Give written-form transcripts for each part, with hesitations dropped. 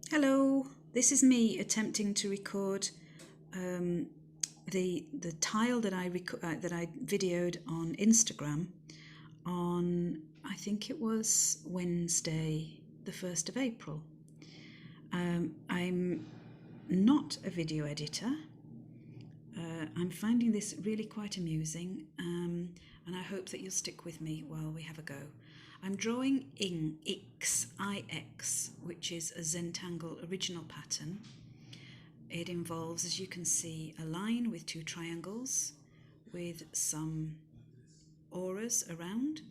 Hello, this is me attempting to record the tile that I videoed on Instagram on, I think it was Wednesday, the 1st of April. I'm not a video editor. I'm finding this really quite amusing, and I hope that you'll stick with me while we have a go. I'm drawing in IX, which is a Zentangle original pattern. It involves, as you can see, a line with two triangles with some auras around.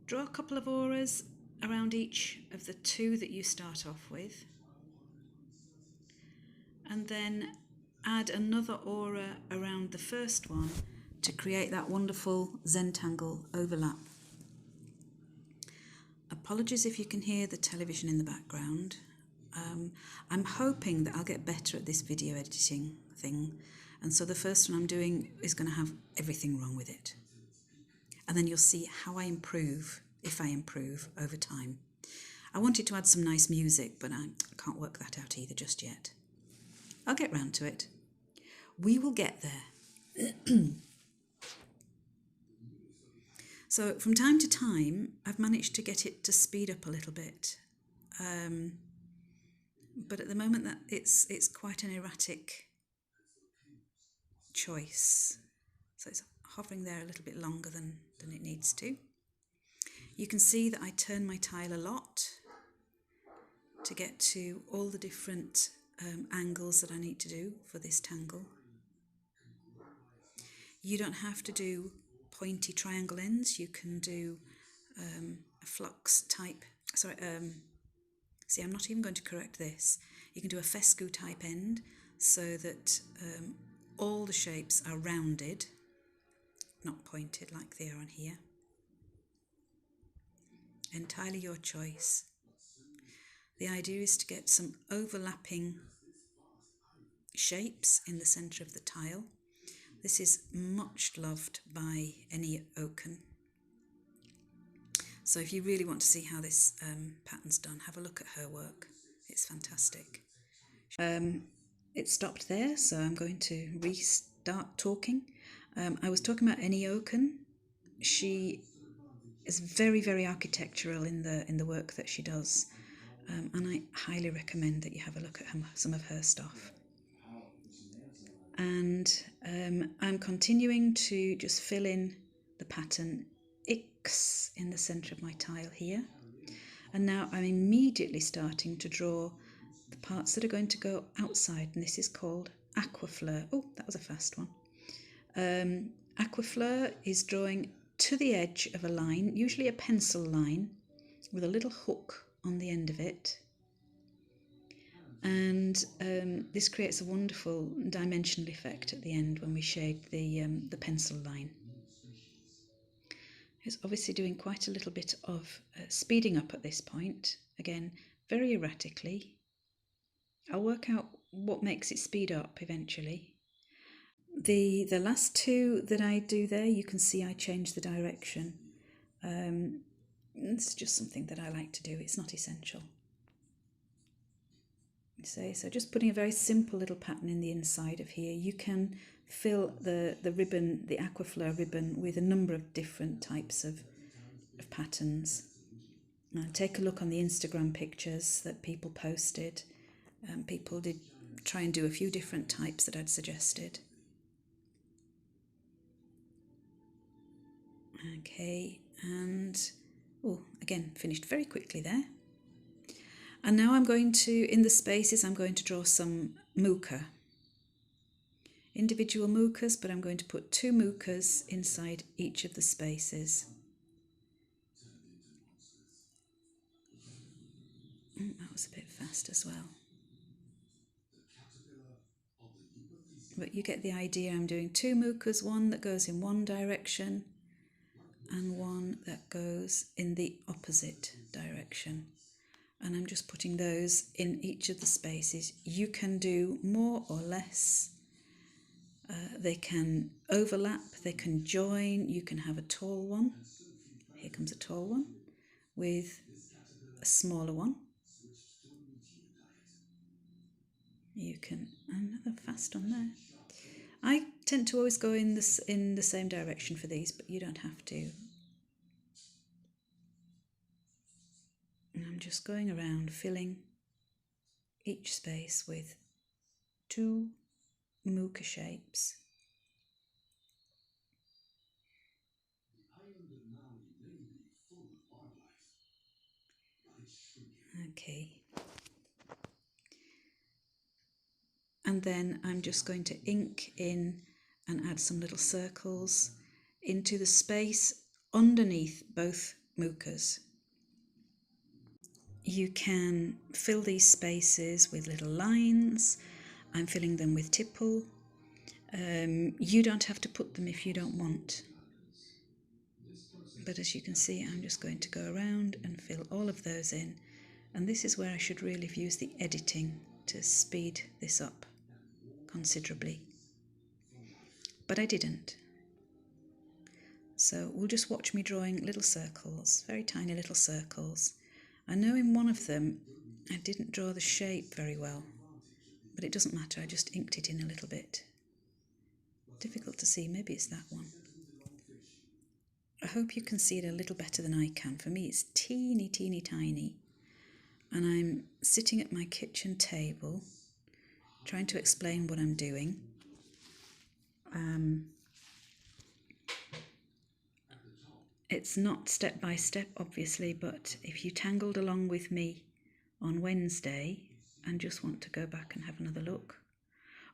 Draw a couple of auras around each of the two that you start off with, and then add another aura around the first one to create that wonderful Zentangle overlap. Apologies if you can hear the television in the background. I'm hoping that I'll get better at this video editing thing, and so the first one I'm doing is going to have everything wrong with it. And then you'll see how I improve, if I improve, over time. I wanted to add some nice music, but I can't work that out either just yet. I'll get round to it. We will get there. So from time to time, I've managed to get it to speed up a little bit. But at the moment that it's quite an erratic choice. So it's hovering there a little bit longer than it needs to. You can see that I turn my tile a lot to get to all the different angles that I need to do for this tangle. You don't have to do pointy triangle ends. You can do a flux type, see, I'm not even going to correct this. You can do a fescue type end so that all the shapes are rounded, not pointed like they are on here. Entirely your choice. The idea is to get some overlapping shapes in the centre of the tile. This is much loved by Eni Oken. So if you really want to see how this pattern's done, have a look at her work. It's fantastic. It stopped there, so I'm going to restart talking. I was talking about Eni Oken. She is very, very architectural in the work that she does, and I highly recommend that you have a look at some of her stuff. And I'm continuing to just fill in the pattern X in the centre of my tile here. And now I'm immediately starting to draw the parts that are going to go outside, and this is called Aquafleur. Oh, that was a fast one. Aquafleur is drawing to the edge of a line, usually a pencil line, with a little hook on the end of it. And this creates a wonderful dimensional effect at the end when we shade the pencil line. It's obviously doing quite a little bit of speeding up at this point. Again, very erratically. I'll work out what makes it speed up eventually. The last two that I do there, you can see I change the direction. It's just something that I like to do. It's not essential. So just putting a very simple little pattern in the inside of here. You can fill the ribbon, the Aquafleur ribbon, with a number of different types of patterns. Take a look on the Instagram pictures that people posted. People did try and do a few different types that I'd suggested. Okay, and again, finished very quickly there. And now I'm going to, in the spaces, I'm going to draw some muka. Individual mukas, but I'm going to put two mukas inside each of the spaces. That was a bit fast as well. But you get the idea. I'm doing two mukas, one that goes in one direction and one that goes in the opposite direction. And I'm just putting those in each of the spaces. You can do more or less. They can overlap, they can join. You can have a tall one. Here comes a tall one with a smaller one. You can, another fast on there. I tend to always go in the same direction for these, but you don't have to. And I'm just going around filling each space with 2 mooka shapes. Okay. And then I'm just going to ink in and add some little circles into the space underneath both mookas. You can fill these spaces with little lines. I'm filling them with tipple. You don't have to put them if you don't want. But as you can see, I'm just going to go around and fill all of those in. And this is where I should really have used the editing to speed this up considerably. But I didn't. So we'll just watch me drawing little circles, very tiny little circles. I know in one of them I didn't draw the shape very well, but it doesn't matter, I just inked it in a little bit. Difficult to see, maybe it's that one. I hope you can see it a little better than I can. For me it's teeny, teeny, tiny. And I'm sitting at my kitchen table trying to explain what I'm doing. It's not step by step, obviously, but if you tangled along with me on Wednesday and just want to go back and have another look,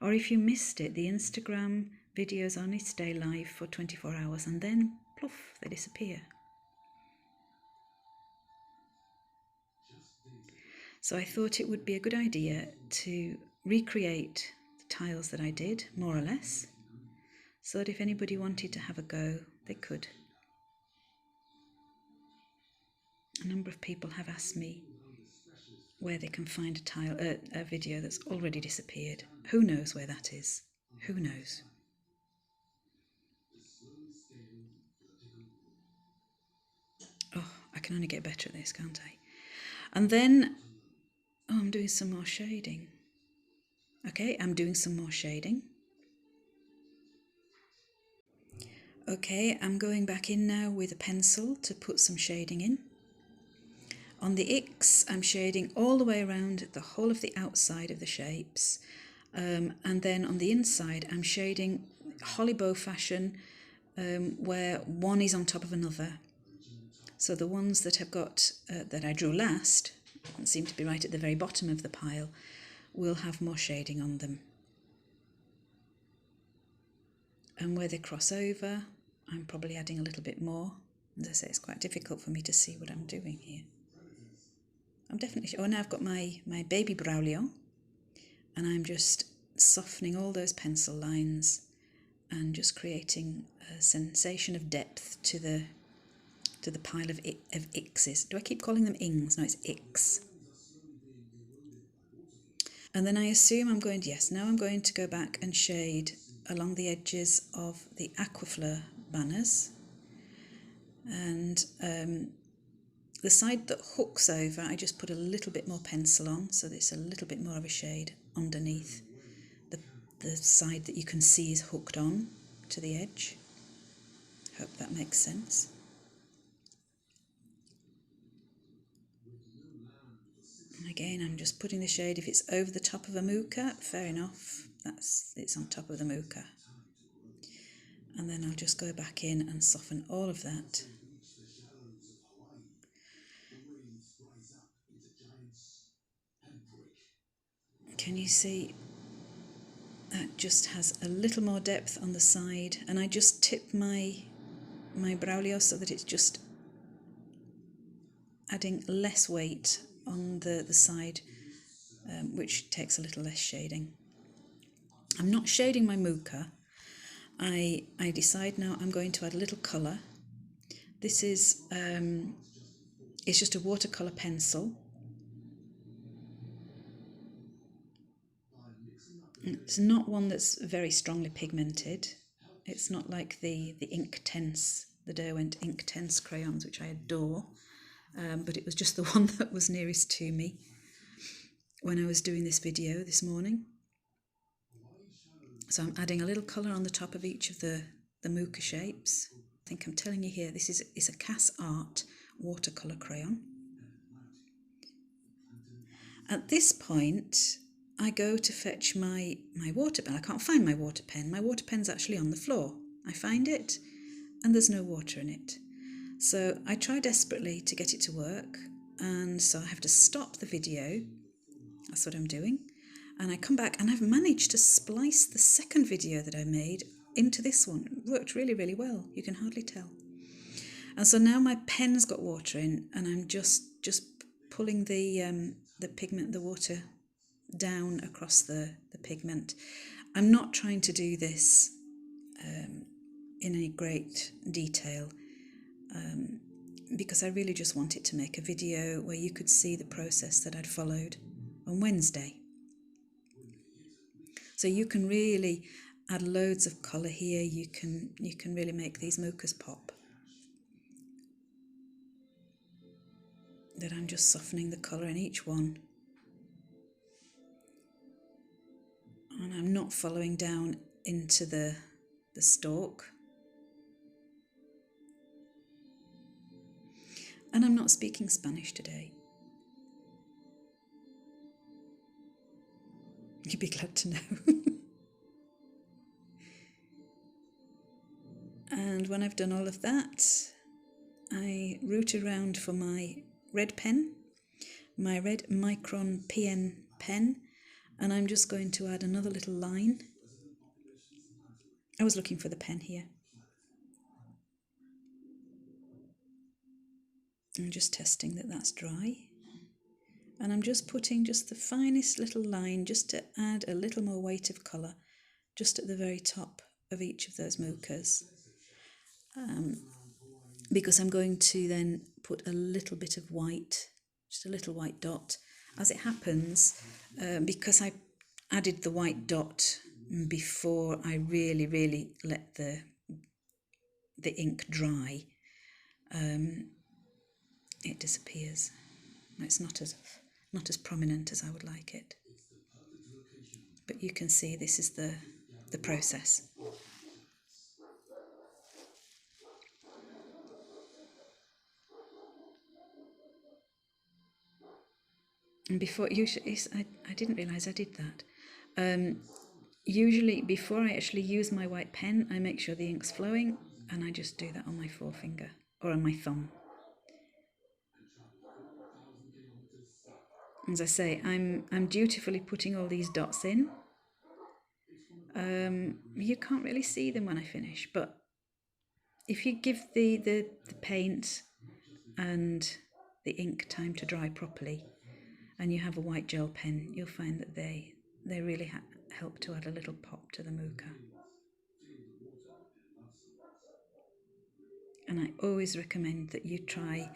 or if you missed it, the Instagram videos only stay live for 24 hours and then, poof, they disappear. So I thought it would be a good idea to recreate the tiles that I did, more or less, so that if anybody wanted to have a go, they could. A number of people have asked me where they can find a video that's already disappeared. Who knows where that is? Who knows? Oh, I can only get better at this, can't I? And then, I'm doing some more shading. Okay, I'm doing some more shading. Okay, I'm going back in now with a pencil to put some shading in. On the X, I'm shading all the way around the whole of the outside of the shapes. And then on the inside, I'm shading holly bow fashion, where one is on top of another. So the ones that have got, that I drew last, and seem to be right at the very bottom of the pile, will have more shading on them. And where they cross over, I'm probably adding a little bit more. As I say, it's quite difficult for me to see what I'm doing here. I'm definitely, oh, now I've got my baby Braulio, and I'm just softening all those pencil lines and just creating a sensation of depth to the pile of X's. Do I keep calling them ings? No, it's X. And then I assume I'm going to, yes, now I'm going to go back and shade along the edges of the Aquafleur banners. And the side that hooks over, I just put a little bit more pencil on, so there's a little bit more of a shade underneath the side that you can see is hooked on to the edge. Hope that makes sense. And again, I'm just putting the shade, if it's over the top of a mooka, fair enough, it's on top of the mooka. And then I'll just go back in and soften all of that. Can you see? That just has a little more depth on the side, and I just tip my Braulio so that it's just adding less weight on the side, which takes a little less shading. I'm not shading my mooka. I decide now I'm going to add a little colour. This is it's just a watercolour pencil. It's not one that's very strongly pigmented. It's not like the Inktense, the Derwent Inktense crayons, which I adore, but it was just the one that was nearest to me when I was doing this video this morning. So I'm adding a little colour on the top of each of the Mooka shapes. I think I'm telling you here, this is a Cass Art watercolour crayon. At this point, I go to fetch my water pen. I can't find my water pen. My water pen's actually on the floor. I find it, and there's no water in it. So I try desperately to get it to work, and so I have to stop the video. That's what I'm doing. And I come back, and I've managed to splice the second video that I made into this one. It worked really, really well. You can hardly tell. And so now my pen's got water in, and I'm just pulling the pigment, the water, down across the pigment. I'm not trying to do this in any great detail because I really just wanted to make a video where you could see the process that I'd followed on Wednesday. So you can really add loads of colour here. You can really make these Mookas pop. That I'm just softening the colour in each one. And I'm not following down into the stalk. And I'm not speaking Spanish today. You'd be glad to know. And when I've done all of that, I root around for my red pen, my red Micron PN pen, and I'm just going to add another little line. I was looking for the pen here. I'm just testing that that's dry. And I'm just putting just the finest little line just to add a little more weight of colour just at the very top of each of those Mookas. Because I'm going to then put a little bit of white, just a little white dot. As it happens, because I added the white dot before I really let the ink dry, it disappears. It's not as prominent as I would like it. But you can see this is the process. And before, usually, I didn't realise I did that. Usually, before I actually use my white pen, I make sure the ink's flowing, and I just do that on my forefinger or on my thumb. As I say, I'm dutifully putting all these dots in. You can't really see them when I finish, but if you give the paint and the ink time to dry properly, and you have a white gel pen, you'll find that they really help to add a little pop to the Mooka. And I always recommend that you try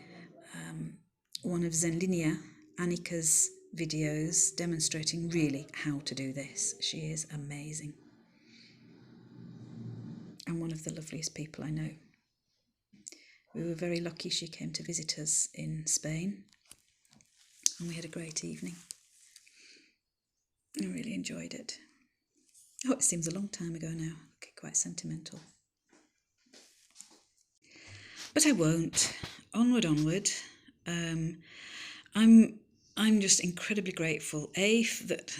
one of Zenlinia, Annika's videos demonstrating really how to do this. She is amazing. And one of the loveliest people I know. We were very lucky she came to visit us in Spain, and we had a great evening. I really enjoyed it. Oh, it seems a long time ago now. Okay, quite sentimental. But I won't. Onward. I'm just incredibly grateful, that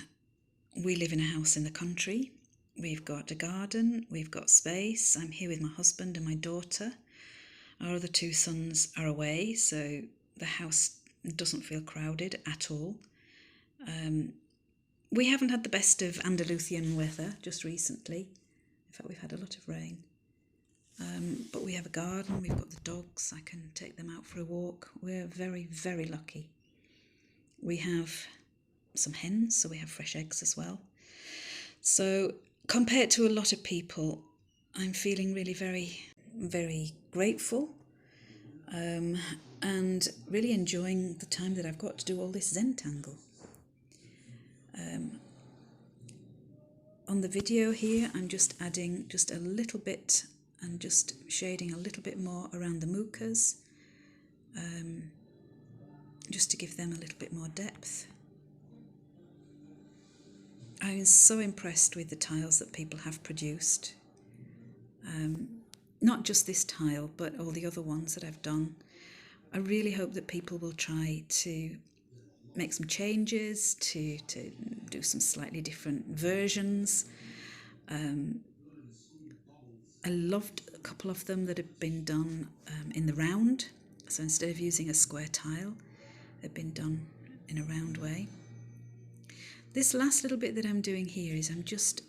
we live in a house in the country. We've got a garden, we've got space. I'm here with my husband and my daughter. Our other two sons are away, so the house doesn't feel crowded at all. We haven't had the best of Andalusian weather just recently. In fact, we've had a lot of rain. But we have a garden, we've got the dogs, I can take them out for a walk. We're very, very lucky. We have some hens, so we have fresh eggs as well. So compared to a lot of people, I'm feeling really very, very grateful and really enjoying the time that I've got to do all this Zentangle. On the video here, I'm just adding just a little bit and just shading a little bit more around the Mookas, just to give them a little bit more depth. I'm so impressed with the tiles that people have produced. Not just this tile, but all the other ones that I've done. I really hope that people will try to make some changes, to do some slightly different versions. I loved a couple of them that have been done in the round. So instead of using a square tile, they've been done in a round way. This last little bit that I'm doing here is I'm just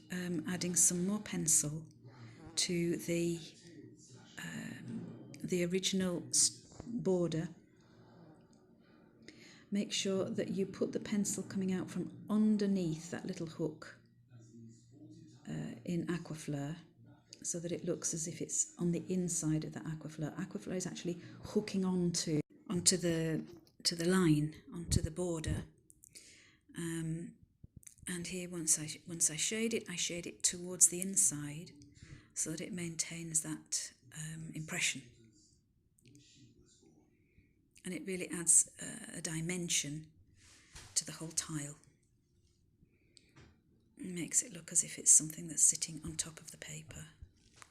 adding some more pencil to the original border. Make sure that you put the pencil coming out from underneath that little hook in Aquafleur, so that it looks as if it's on the inside of the Aquafleur. Aquafleur is actually hooking onto the line, onto the border. And here, once I shade it towards the inside, so that it maintains that impression. And it really adds a dimension to the whole tile. It makes it look as if it's something that's sitting on top of the paper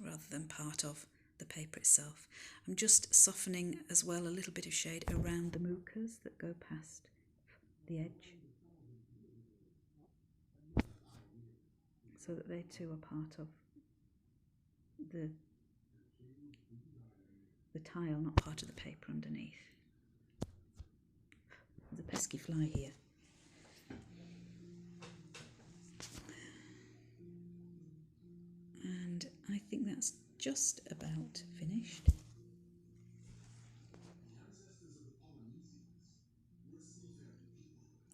rather than part of the paper itself. I'm just softening as well a little bit of shade around the mucas that go past the edge, so that they too are part of the tile, not part of the paper underneath. There's a pesky fly here. And I think that's just about finished.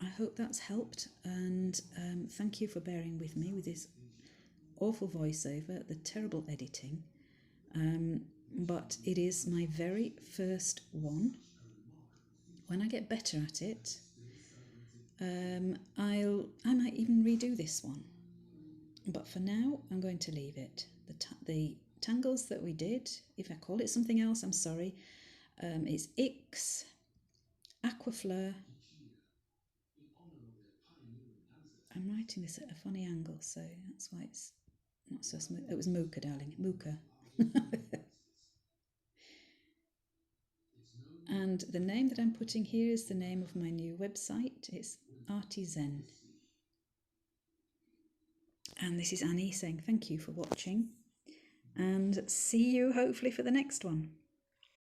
I hope that's helped, and thank you for bearing with me with this awful voiceover, the terrible editing, but it is my very first one. When I get better at it, I might even redo this one, but for now I'm going to leave it. The tangles that we did, if I call it something else, I'm sorry, it's Ix, Aquafleur. I'm writing this at a funny angle, so that's why it's not so smooth. It was Muka, darling, Muka. And the name that I'm putting here is the name of my new website. It's Artizen. And this is Annie saying thank you for watching, and see you hopefully for the next one.